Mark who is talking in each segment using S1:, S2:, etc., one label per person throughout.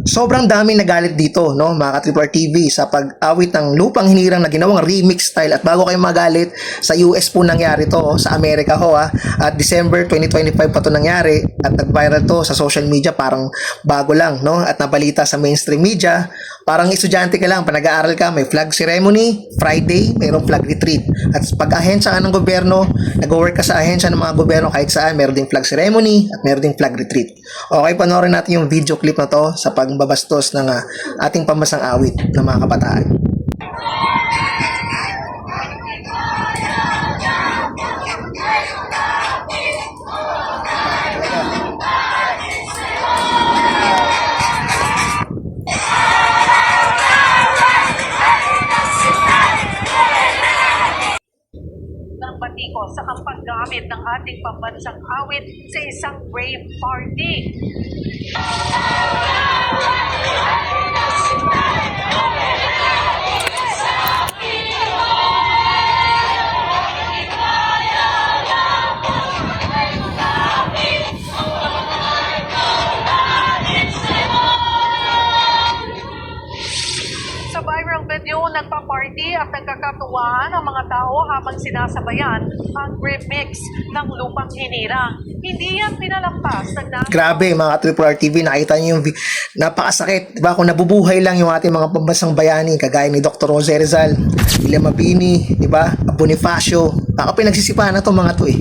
S1: Sobrang daming nagalit dito, no, mga ka-Triple TV sa pag-awit ng Lupang Hinirang na ginawang remix style. At bago kayo magalit, sa US po nangyari to, sa Amerika ho at December 2025 pa to nangyari at nag-viral to sa social media, parang bago lang, no, at nabalita sa mainstream media. Parang estudyante ka lang, nag-aaral ka, may flag ceremony, Friday, mayroong flag retreat. At pag ahensya ka ng gobyerno, nag-work ka sa ahensya ng mga gobyerno kahit saan, mayroon ding flag ceremony at mayroon ding flag retreat. Okay, panoorin natin yung video clip na to sa pagbabastos ng ating pambansang awit ng mga kabataan.
S2: Batikos sa paggamit ng ating pambansang awit sa isang rave party. Sa viral video, nagpa-party at nagkakatuwaan ang mga tao habang sinasabayan ang remix ng Lupang Hinirang. Hindi yan pinalampas ng
S1: Grabe mga Triple R TV, nakita niyo yung napakasakit, diba? Kung nabubuhay lang yung ating mga pambansang bayani, kagaya ni Dr. Jose Rizal, William Mabini, diba? Bonifacio, baka pinagsisipahan na to mga to eh.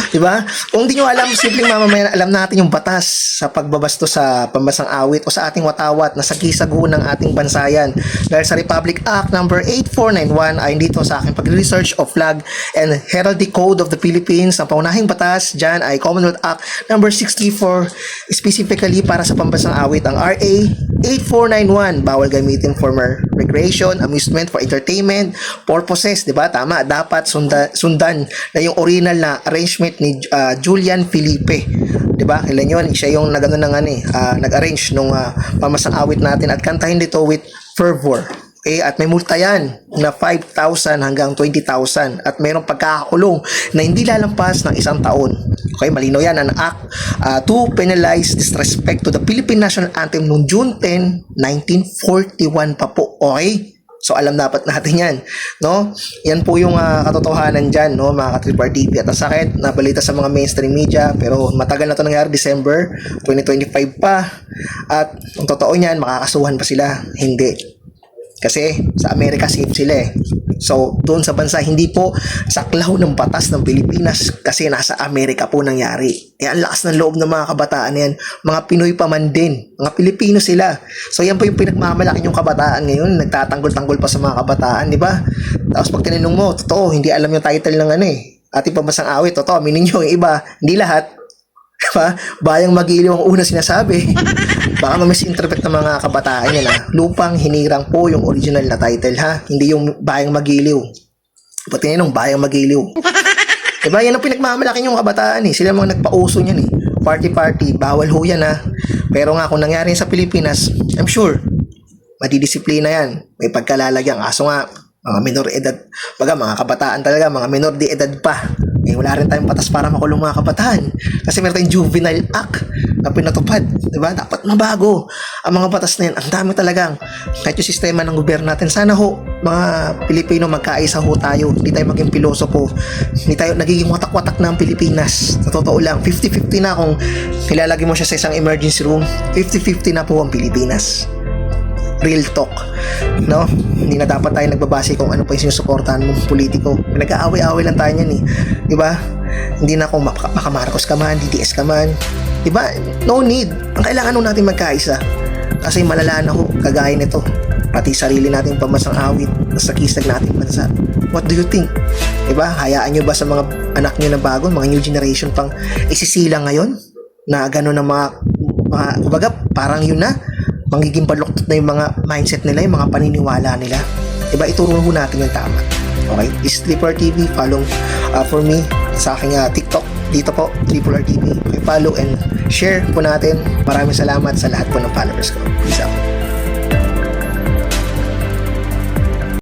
S1: Diba? Kung di nyo alam, simpleng mamamayan, alam natin yung batas sa pagbabasto sa pambansang awit o sa ating watawat na sagisago ng ating bansayan. Dahil sa Republic Act number 8491 ay dito sa aking pag-research of flag and heraldry code of the Philippines. Ang paunahing batas dyan ay Commonwealth Act number 64, specifically para sa pambansang awit ang RA 8491, bawal gamitin for recreation, amusement, for entertainment purposes, diba? Tama, dapat sundan na yung original na arrangement ni Julian Felipe, 'di ba? Kailan 'yon? Siya yung nag-arrange nung pambansang awit natin at kantahin dito with fervor. Okay, at may multa yan na 5,000 hanggang 20,000 at mayroong pagkakakulong na hindi lalampas ng 1 taon. Okay, malinaw yan ang act to penalize disrespect to the Philippine National Anthem noong June 10, 1941 pa po. Okay? So alam dapat natin yan, no? Yan po yung katotohanan diyan, no, mga ka-Triple TV. At ang sakit na balita sa mga mainstream media, pero matagal na 'to nangyari, December 2025 pa. At kung totoo niyan, makakasuhan pa sila. Hindi. Kasi sa Amerika safe sila eh. So doon sa bansa hindi po saklaw ng batas ng Pilipinas kasi nasa Amerika po nangyari. Ang lakas ng loob ng mga kabataan yan. Mga Pinoy pa man din. Mga Pilipino sila. So yan po yung pinagmamalaki yung kabataan ngayon. Nagtatanggol-tanggol pa sa mga kabataan, di ba? Tapos pag tinanong mo, totoo, hindi alam yung title ng ating pambansang awit. Totoo, aminin nyo, yung iba, hindi lahat. Diba? Bayang Magiliw ang una sinasabi. Baka ma-misinterpret ng mga kabataan yan Lupang Hinirang po yung original na title hindi yung Bayang Magiliw. Pati yun yung Bayang Magiliw. Diba? Yan ang pinagmamalaki yung kabataan Sila mga nagpauso niyan Party, bawal ho yan Pero nga kung nangyari sa Pilipinas, I'm sure madidisiplina yan. May pagkalalagyan. Kaso nga, mga minor edad, mga kabataan talaga, mga minor de edad pa. Wala rin tayong batas para makulong mga kabataan. Kasi meron tayong Juvenile Act na pinatupad. Diba? Dapat mabago ang mga batas na yan. Ang dami talagang. Kahit yung sistema ng gobyerno natin, sana ho, mga Pilipino, magkaisa ho tayo. Hindi tayo maging pilosopo. Hindi tayo nagiging watak-watak na ang Pilipinas. Sa totoo lang, 50-50 na kung nilalagay mo siya sa isang emergency room. 50-50 na po ang Pilipinas. Real talk, no? Hindi na dapat tayo nagbabase kung ano pa yung sinusuportahan mong politiko. Nag-aaway-aaway lang tayo niyan di ba? Hindi na kung maka Marcos ka man, DDS ka man, di ba? No need. Ang kailangan nun natin magkaisa. Kasi malala na ho, kagaya nito. Pati sarili natin pambansang awit sa kisag natin bansa. What do you think? Di ba? Hayaan nyo ba sa mga anak nyo na bago, mga new generation pang isisilang ngayon? Na gano'n ang mga kumbaga, parang yun na magiging baluktot na yung mga mindset nila, yung mga paniniwala nila. Diba? Ituro ho natin yung tama. Okay? This is Triple R TV. Follow for me sa aking TikTok. Dito po, Triple R TV. Okay, follow and share po natin. Maraming salamat sa lahat po ng followers ko. Peace out.